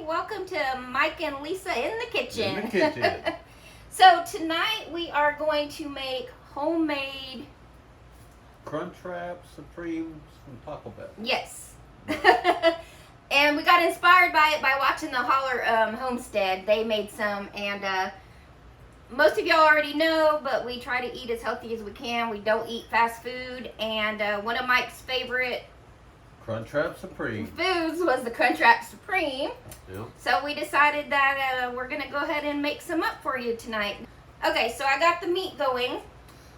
Welcome to Mike and Lisa in the kitchen. In the kitchen. So tonight we are going to make homemade. Crunchwrap Supremes from Taco Bell. Yes. And we got inspired by it by watching the Holler Homestead. They made some, and most of y'all already know, but we try to eat as healthy as we can. We don't eat fast food, and one of Mike's favorite Crunchwrap Supreme. foods was the Crunchwrap Supreme. Yep. So we decided that we're gonna go ahead and make some up for you tonight. Okay, so I got the meat going,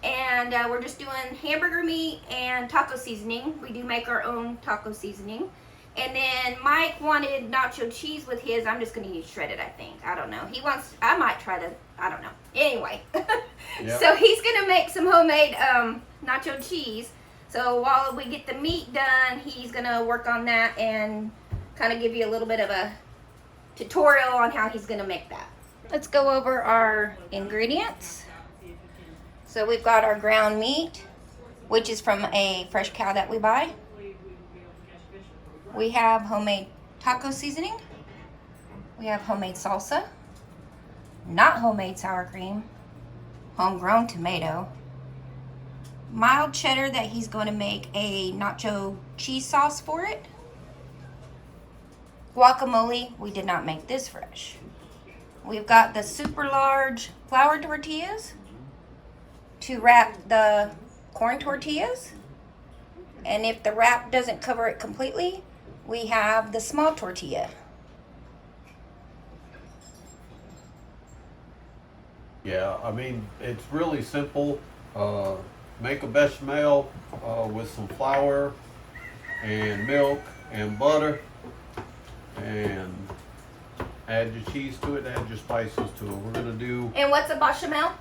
and we're just doing hamburger meat and taco seasoning. We do make our own taco seasoning. And then Mike wanted nacho cheese with his. I'm just gonna use shredded, I think. I don't know. He wants, I might try to, I don't know. Anyway, Yep. So he's gonna make some homemade nacho cheese. So while we get the meat done, he's gonna work on that and kind of give you a little bit of a tutorial on how he's gonna make that. Let's go over our ingredients. So we've got our ground meat, which is from a fresh cow that we buy. We have homemade taco seasoning. We have homemade salsa, not homemade sour cream, homegrown tomato, mild cheddar that he's going to make a nacho cheese sauce for it. Guacamole, we did not make this fresh. We've got the super large flour tortillas to wrap the corn tortillas. And if the wrap doesn't cover it completely, we have the small tortilla. Yeah, I mean, it's really simple. Make a bechamel with some flour and milk and butter, and add your cheese to it, add your spices to it. We're gonna do And what's a bechamel?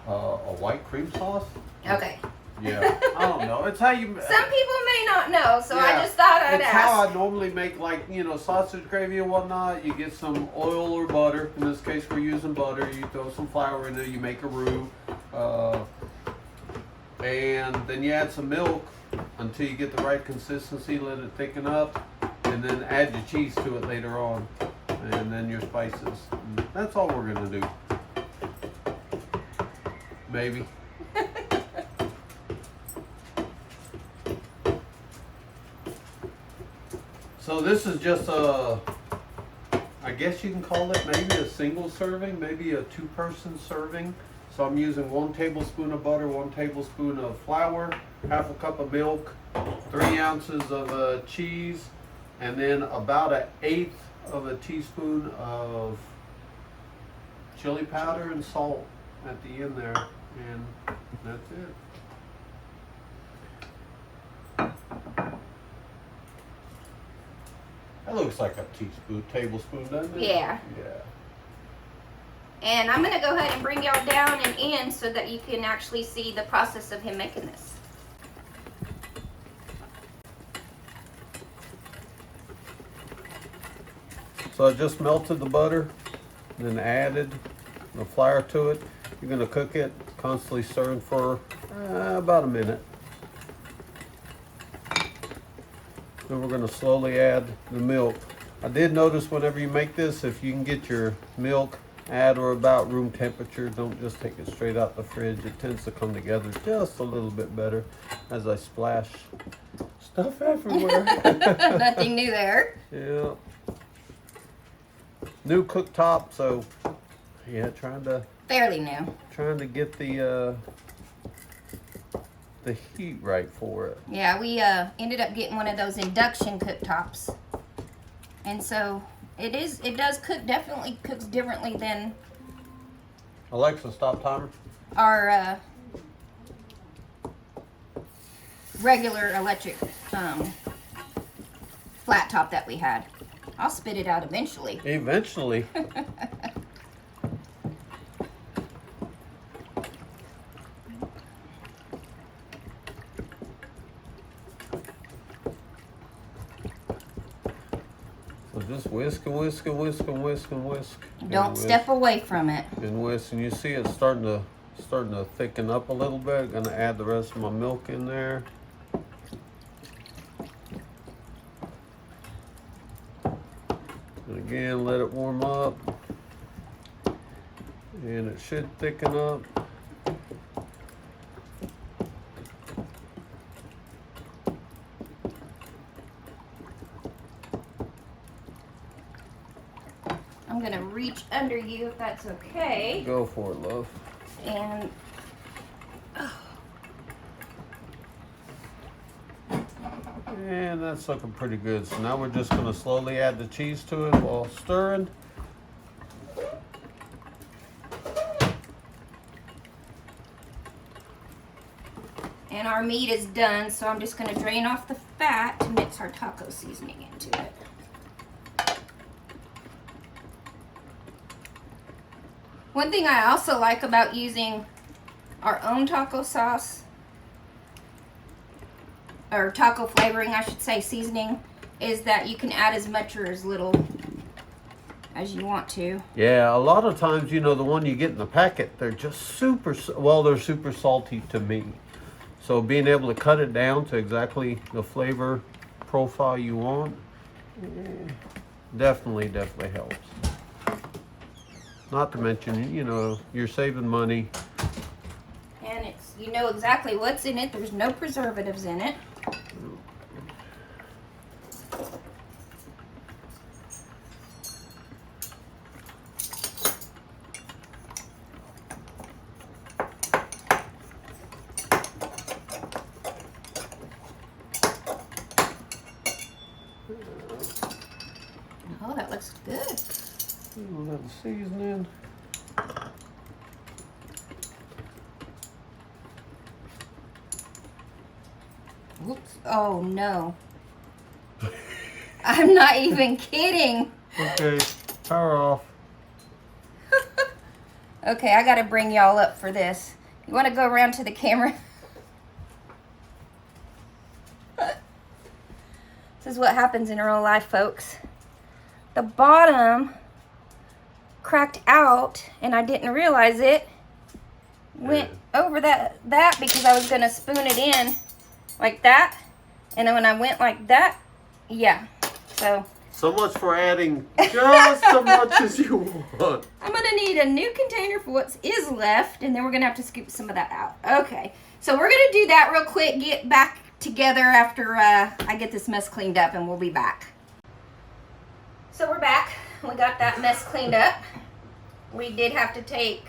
a white cream sauce. Okay. Yeah, I don't know. It's how you. Some people may not know, so I Yeah, just thought I'd it's how ask. I normally make, like, sausage gravy and whatnot. You get some oil or butter. In this case, we're using butter. You throw some flour in there. You make a roux, and then you add some milk until you get the right consistency. Let it thicken up, and then add your cheese to it later on, and then your spices. And that's all we're gonna do. Maybe. So this is just I guess you can call it maybe a single serving, maybe a two-person serving. So I'm using 1 tablespoon of butter, 1 tablespoon of flour, half a cup of milk, 3 ounces of cheese, and then about 1/8 of a teaspoon of chili powder and salt at the end there, and that's it. That looks like a tablespoon, doesn't it? Yeah. Yeah. And I'm going to go ahead and bring y'all down and in so that you can actually see the process of him making this. So I just melted the butter, then added the flour to it. You're gonna cook it, constantly stirring for about a minute. Then we're gonna slowly add the milk. I did notice whenever you make this, if you can get your milk at or about room temperature, don't just take it straight out the fridge. It tends to come together just a little bit better as I splash stuff everywhere. Nothing new there. Yeah. New cooktop, so yeah, trying to Fairly new. get the heat right for it. Yeah, we ended up getting one of those induction cooktops. And so it does cook, definitely cooks differently than Alexa, stop timer. our regular electric flat top that we had. I'll spit it out eventually. Eventually. So just whisk and whisk and whisk and whisk and whisk. Don't and step away from it. and whisk, and you see it's starting to thicken up a little bit. Gonna add the rest of my milk in there. And again, let it warm up. And it should thicken up. I'm gonna reach under you if that's okay. Go for it, love. And And that's looking pretty good. So now we're just going to slowly add the cheese to it while stirring. and our meat is done, so I'm just gonna drain off the fat to mix our taco seasoning into it. One thing I also like about using our own taco sauce, or taco flavoring, I should say, seasoning, is that you can add as much or as little as you want to. Yeah, a lot of times, you know, the one you get in the packet, they're just they're super salty to me. So being able to cut it down to exactly the flavor profile you want, definitely helps. Not to mention, you know, you're saving money. And it's, you know exactly what's in it. There's no preservatives in it. Oh, that looks good. A little seasoning. Oops. Oh no. I'm not even kidding. Okay, power off. Okay, I gotta bring y'all up for this. You wanna go around to the camera? This is what happens in real life, folks. The bottom cracked out and I didn't realize it. Went over that because I was gonna spoon it in like that. And then when I went like that, yeah. So much for adding just so much as you want. I'm gonna need a new container for what is left, and then we're gonna have to scoop some of that out. Okay, so we're gonna do that real quick, get back together after I get this mess cleaned up, and we'll be back. So we're back. We got that mess cleaned up. We did have to take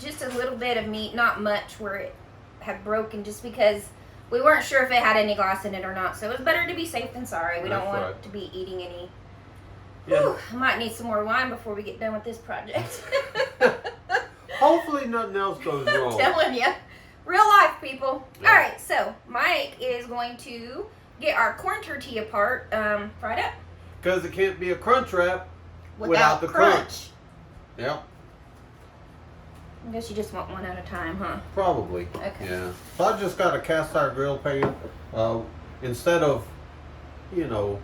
just a little bit of meat, not much, where it had broken, just because we weren't sure if it had any glass in it or not. So it was better to be safe than sorry. We don't want to be eating any. Yeah. Whew, I might need some more wine before we get done with this project. Hopefully nothing else goes I'm wrong. telling you. Real life, people. Yeah. All right, so Mike is going to get our corn tortilla part fried up. Because it can't be a crunch wrap without the crunch. Yep. I guess you just want one at a time, huh? Probably. Okay. Yeah. So I just got a cast iron grill pan. Instead of, you know,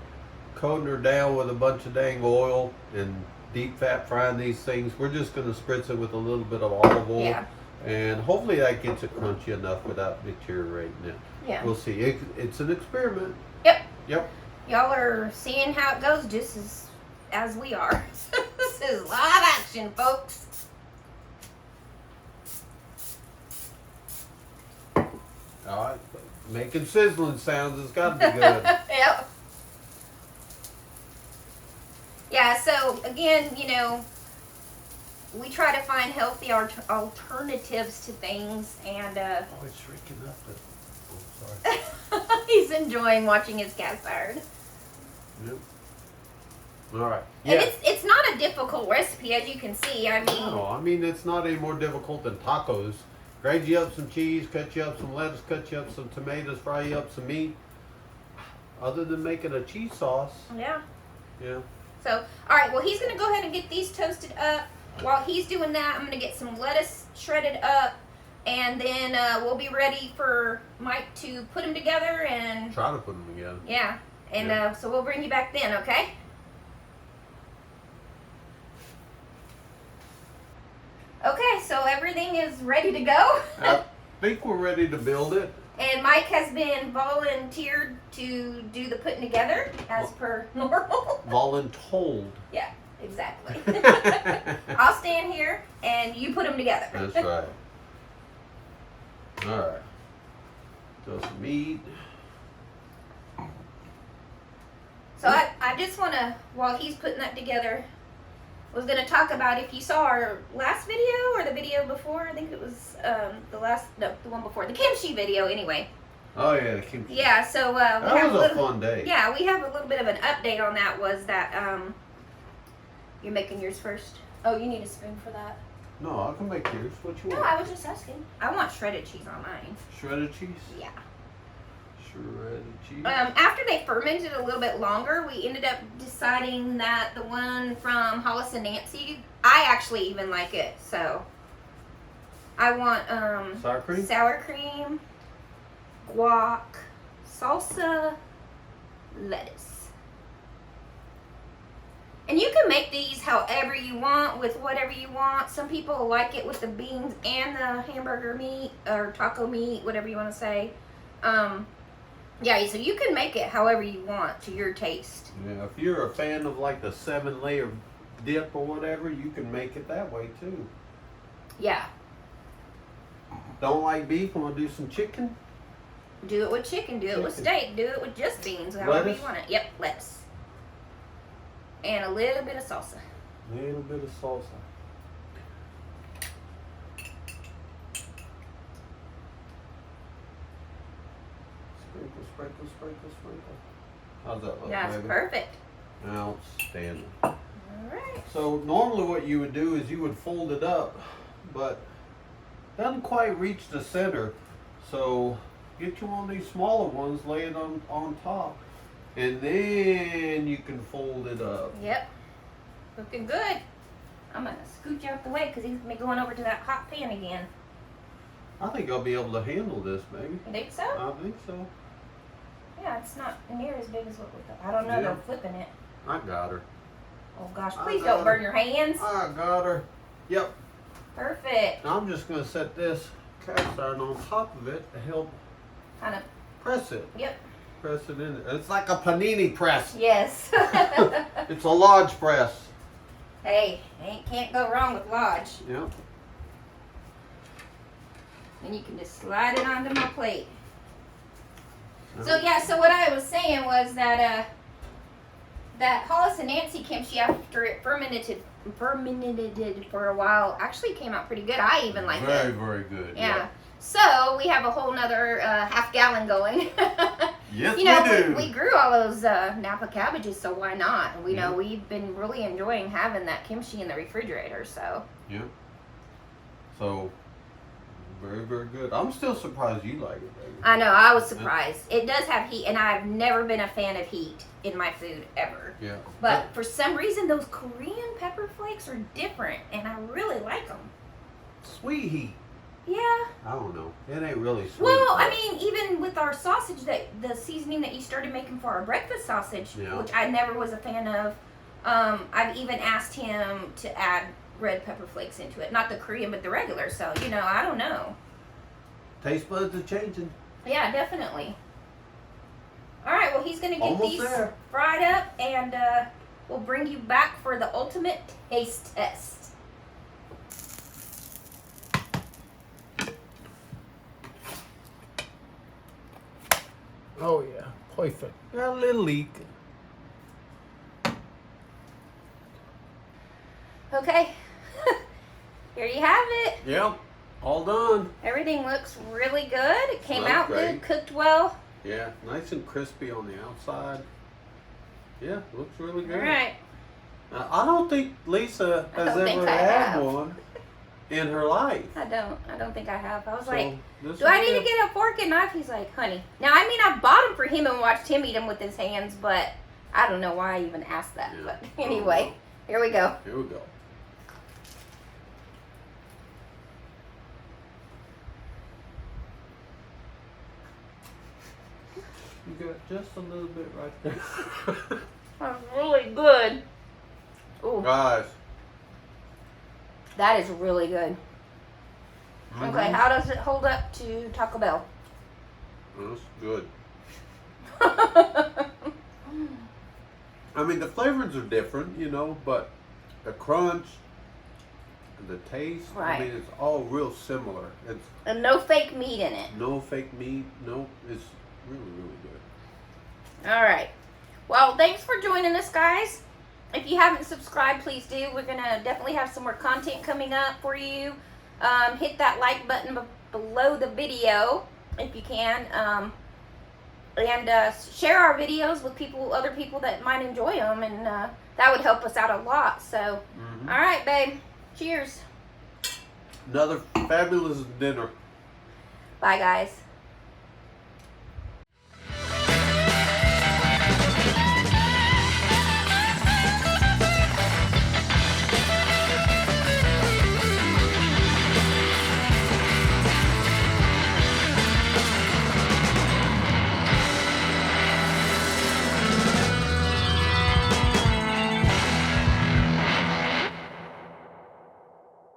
coating her down with a bunch of dang oil and deep fat frying these things, we're just going to spritz it with a little bit of olive oil. Yeah. And hopefully that gets it crunchy enough without deteriorating it. Yeah. We'll see. It's an experiment. Yep. Yep. Y'all are seeing how it goes just as we are. This is live action, folks. All right. Making sizzling sounds. It's got to be good. Yep. Yeah, so again, you know, we try to find healthy alternatives to things, and Oh, it's shrieking up. Oh, sorry. he's enjoying watching his cast iron. Yep. All right. And it's not a difficult recipe, as you can see. I mean, No, I mean, it's not any more difficult than tacos. Grade you up some cheese, cut you up some lettuce, cut you up some tomatoes, fry you up some meat. Other than making a cheese sauce. yeah. Yeah. So, all right, well, he's going to go ahead and get these toasted up. While he's doing that, I'm going to get some lettuce shredded up, and then we'll be ready for Mike to put them together, and Try to put them together. yeah, and Yeah. so we'll bring you back then, okay? Okay, so everything is ready to go. I think we're ready to build it. And And Mike has been volunteered to do the putting together as per normal. Voluntold. Yeah, exactly. I'll stand here and you put them together. That's right. All right. Throw some meat. So I just want to, while he's putting that together, was going to talk about if you saw our last video or the video before. I think it was the one before, the kimchi video anyway. Oh yeah, the kimchi. Yeah, so we That have was a a little, fun day. yeah, we have a little bit of an update on that. Was that you're making yours first? Oh, you need a spoon for that. No, I can make yours. What you No, want? I was just asking. I want shredded cheese on mine. Shredded cheese. Yeah. Shredded cheese. After they fermented a little bit longer, we ended up deciding that the one from Hollis and Nancy, I actually even like it. So I want sour cream, guac, salsa, lettuce. And you can make these however you want, with whatever you want. Some people like it with the beans and the hamburger meat or taco meat, whatever you want to say. Yeah, so you can make it however you want to your taste. Yeah, if you're a fan of like the 7-layer dip or whatever, you can make it that way too. Yeah. Don't like beef? Want to do some chicken? Do it with chicken, do it with steak, do it with just beans, however Lettuce? you want it. Yep, lettuce. And a little bit of salsa. A little bit of salsa. Sprinkle, sprinkle, sprinkle, sprinkle. How's that look, That's baby? perfect. Outstanding. Alright. So normally what you would do is you would fold it up, but doesn't quite reach the center. So get you one of these smaller ones, lay it on top, and then you can fold it up. Yep. Looking good. I'm going to scooch out the way because he's going to be going over to that hot pan again. I think I'll be able to handle this, maybe. You think so? I think so. Yeah, it's not near as big as what we thought. I don't know, Yeah. they're flipping it. I got her. Oh gosh, I please got don't burn her. your hands. I got her. Yep. Perfect. Now I'm just going to set this cast iron on top of it to help Kind of, press it. yep. Press it in there. It's like a panini press. Yes. It's a Lodge press. Hey, can't go wrong with Lodge. Yep. And you can just slide it onto my plate. So yeah, so what I was saying was that that Hollis and Nancy kimchi, after it fermented for a while, actually came out pretty good. I even like Very, it. very good. Yeah. So we have a whole nother half gallon going. Yes, You know, we do. we grew all those Napa cabbages, so why not? And we Yeah. know we've been really enjoying having that kimchi in the refrigerator. So Yep. So, very, very good. I'm still surprised you like it, baby. I know, I was surprised. It does have heat, and I've never been a fan of heat in my food ever. Yeah. But for some reason, those Korean pepper flakes are different, and I really like them. Sweet heat. Yeah. I don't know. It ain't really sweet. Well, but- I mean, even with our sausage, the seasoning that you started making for our breakfast sausage, Yeah. which I never was a fan of, I've even asked him to add red pepper flakes into it. Not the Korean, but the regular. So, you know, I don't know. Taste buds are changing. Yeah, definitely. All right, well, he's going to get Almost these there. fried up, and we'll bring you back for the ultimate taste test. Oh, yeah. Perfect. Got a little leak. Okay. Here you have it. Yep. All done. Everything looks really good. It came Smells out great. good, cooked well. Yeah. Nice and crispy on the outside. Yeah. Looks really good. All right. Now, I don't think Lisa I has don't think ever I had have. one in her life. I don't think I have. I was So, like, this do I will need be to get a fork and knife? He's like, honey. Now, I mean, I bought them for him and watched him eat them with his hands, but I don't know why I even asked that. Yeah. But anyway, here we go. Here we go. You got just a little bit right there. That's really good. Ooh, Guys. that is really good. Mhm. Okay, how does it hold up to Taco Bell? That's good. I mean, the flavors are different, you know, but the crunch, the taste, Right. I mean, it's all real similar. It's And no fake meat in it. no fake meat, no, it's really, really good. All right. Well, thanks for joining us, guys. If you haven't subscribed, please do. We're going to definitely have some more content coming up for you. Hit that like button below the video if you can. And share our videos with other people that might enjoy them. And that would help us out a lot. So, all right, babe. Cheers. Another fabulous dinner. Bye, guys.